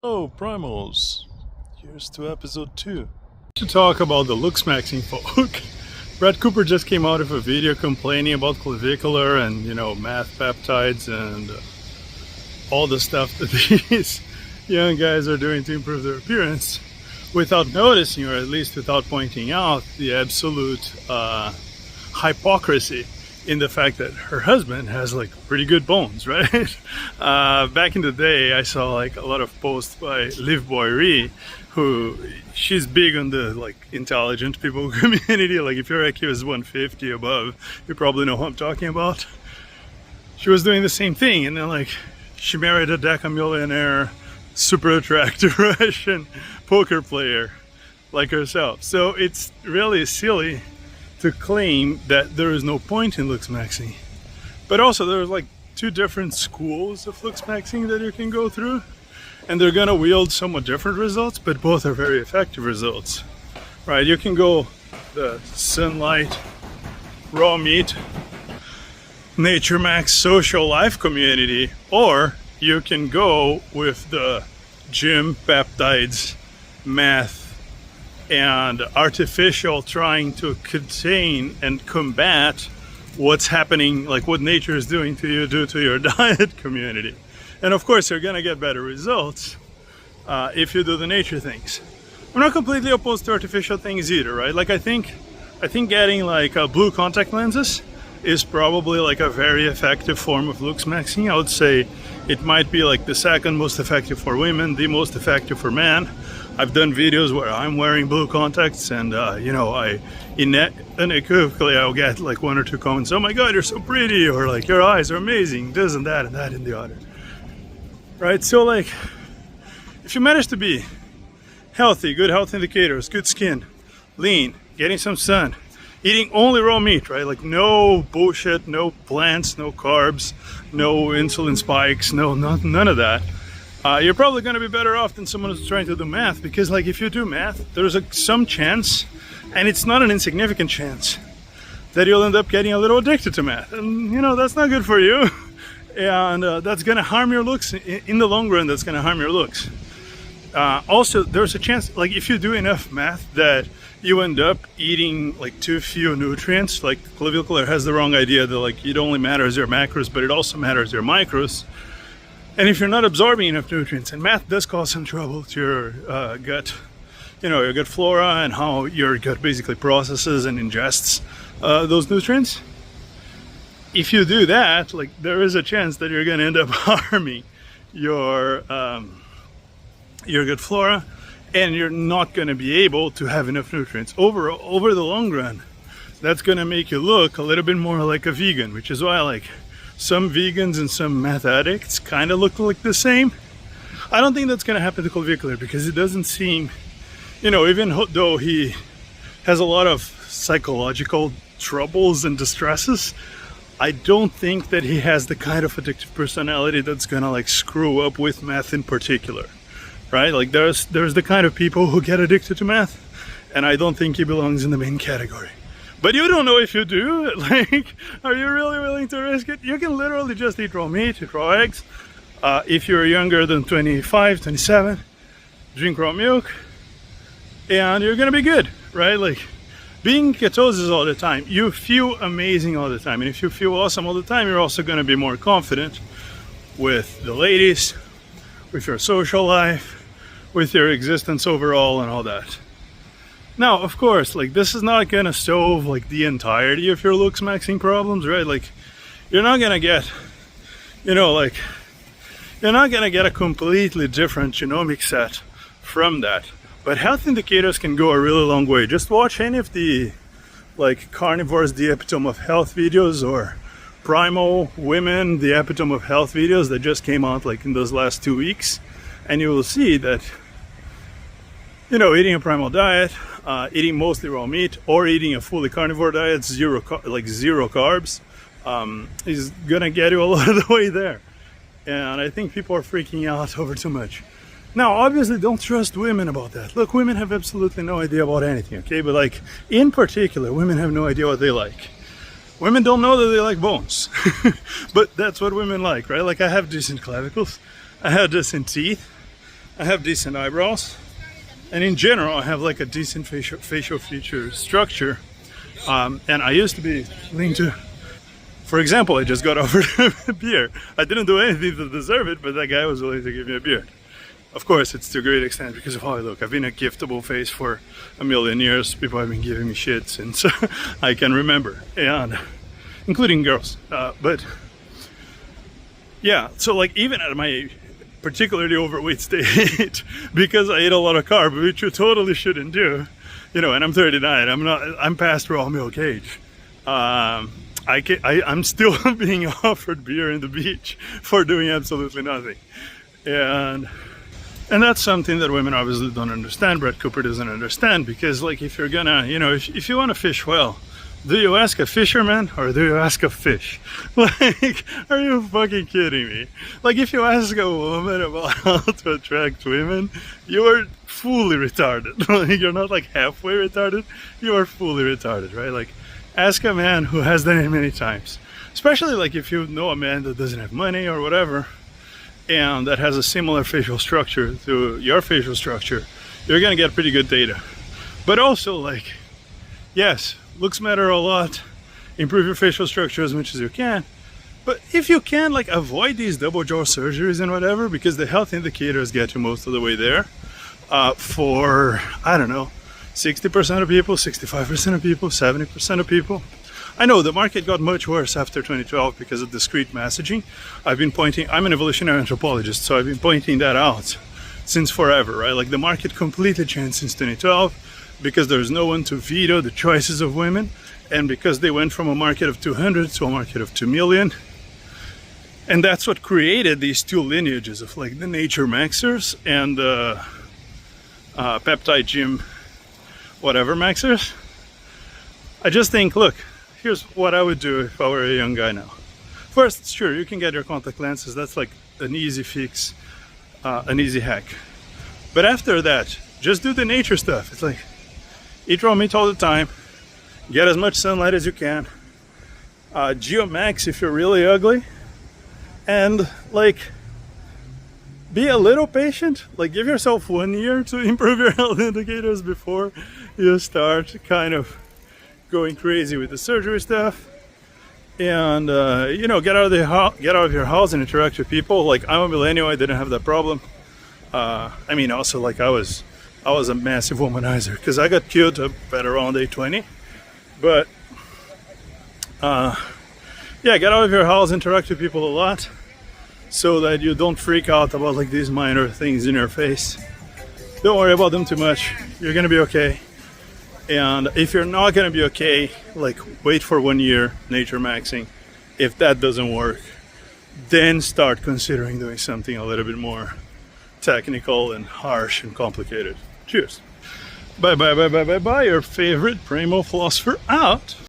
Oh, Primals. Here's to episode 2. To talk about the Looksmaxxing folk. Brad Cooper just came out of a video complaining about clavicular and, math peptides and all the stuff that these young guys are doing to improve their appearance without noticing, or at least without pointing out, the absolute hypocrisy in the fact that her husband has pretty good bones, right? Back in the day, I saw a lot of posts by Liv Boyrie, who she's big on the intelligent people community. If your IQ is 150 above, you probably know who I'm talking about. She was doing the same thing, and then she married a decamillionaire, super attractive Russian poker player like herself. So it's really silly to claim that there is no point in Looksmaxxing. But also there's two different schools of Looksmaxxing that you can go through, and they're gonna wield somewhat different results, but both are very effective results. Right, you can go the sunlight, raw meat, nature max social life community, or you can go with the gym, peptides, math, and artificial, trying to contain and combat what's happening, what nature is doing to you due to your diet community. And of course you're gonna get better results if you do the nature things. I'm not completely opposed to artificial things either, right? I think getting blue contact lenses is probably a very effective form of Looksmaxxing. I would say it might be the second most effective for women, the most effective for men. I've done videos where I'm wearing blue contacts, and I unequivocally I'll get 1 or 2 comments. Oh my god, you're so pretty, or your eyes are amazing, this and that and the other. Right? So if you manage to be healthy, good health indicators, good skin, lean, getting some sun, eating only raw meat, right? No bullshit, no plants, no carbs, no insulin spikes, none of that. You're probably going to be better off than someone who's trying to do math, because if you do math, there's some chance, and it's not an insignificant chance, that you'll end up getting a little addicted to math, and that's not good for you, and that's going to harm your looks in the long run. That's going to harm your looks. Also, there's a chance, if you do enough math, that you end up eating too few nutrients. Clavicular has the wrong idea that it only matters your macros, but it also matters your micros. And if you're not absorbing enough nutrients, and math does cause some trouble to your gut, your gut flora, and how your gut basically processes and ingests those nutrients. If you do that, there is a chance that you're going to end up harming your gut flora, and you're not going to be able to have enough nutrients over the long run. That's going to make you look a little bit more like a vegan, which is why some vegans and some math addicts kind of look the same. I don't think that's going to happen to Clavicular, because it doesn't seem, even though he has a lot of psychological troubles and distresses, I don't think that he has the kind of addictive personality that's going to screw up with math in particular, right? There's the kind of people who get addicted to math, and I don't think he belongs in the main category. But you don't know if you do. Are you really willing to risk it? You can literally just eat raw meat, eat raw eggs. If you're younger than 25, 27, drink raw milk, and you're gonna be good, right? Being ketosis all the time, you feel amazing all the time. And if you feel awesome all the time, you're also gonna be more confident with the ladies, with your social life, with your existence overall, and all that. Now, of course, this is not gonna solve the entirety of your Looksmaxxing problems, right? You're not gonna get, you're not gonna get a completely different genomic set from that. But health indicators can go a really long way. Just watch any of the Carnivores, the Epitome of Health videos, or Primal, Women, the Epitome of Health videos that just came out in those last 2 weeks, and you will see that eating a primal diet, eating mostly raw meat, or eating a fully carnivore diet, zero carbs, is gonna get you a lot of the way there. And I think people are freaking out over too much. Now, obviously, don't trust women about that. Look, women have absolutely no idea about anything, okay? But in particular, women have no idea what they like. Women don't know that they like bones, but that's what women like, right? I have decent clavicles, I have decent teeth, I have decent eyebrows, and in general I have like a decent facial feature structure. And I used to be lean to, for example, I just got offered a beer. I didn't do anything to deserve it, but that guy was willing to give me a beer. Of course, it's to a great extent because of how I look. I've been a giftable face for a million years. People have been giving me shit since I can remember, and including girls. But yeah, so like even at my particularly overweight state, because I ate a lot of carbs, which you totally shouldn't do, you know, and I'm 39. I'm past raw milk age. I'm still being offered beer in the beach for doing absolutely nothing, and that's something that women obviously don't understand. Brett Cooper doesn't understand, because like if you're gonna, you know, if you want to fish well, do you ask a fisherman or do you ask a fish? Like, are you fucking kidding me? Like, if you ask a woman about how to attract women, you are fully retarded. Like, you're not like halfway retarded, you are fully retarded, right? Like, ask a man who has done it many times. Especially like if you know a man that doesn't have money or whatever, and that has a similar facial structure to your facial structure, you're gonna get pretty good data. But also, like, yes, looks matter a lot. Improve your facial structure as much as you can. But if you can, like, avoid these double jaw surgeries and whatever, because the health indicators get you most of the way there. For, I don't know, 60% of people, 65% of people, 70% of people. I know the market got much worse after 2012 because of discrete messaging. I'm an evolutionary anthropologist, so I've been pointing that out since forever, right? Like, the market completely changed since 2012 because there's no one to veto the choices of women, and because they went from a market of 200 to a market of 2 million. And that's what created these two lineages of like the nature maxers and the peptide gym whatever maxers. I just think, look, here's what I would do if I were a young guy now. First, sure, you can get your contact lenses. That's like an easy fix, an easy hack. But after that, just do the nature stuff. It's like, eat raw meat all the time, get as much sunlight as you can, Geomax if you're really ugly, and like, be a little patient. Like, give yourself 1 year to improve your health indicators before you start kind of going crazy with the surgery stuff. And you know, get out of your house and interact with people. Like, I'm a millennial, I didn't have that problem. I mean, also, like, I was a massive womanizer because I got killed at around age 20. But yeah, get out of your house, interact with people a lot, so that you don't freak out about like these minor things in your face. Don't worry about them too much. You're gonna be okay. And if you're not gonna be okay, like, wait for 1 year nature maxing. If that doesn't work, then start considering doing something a little bit more technical and harsh and complicated. Cheers. Bye bye bye bye bye bye. Your favorite Primal philosopher out.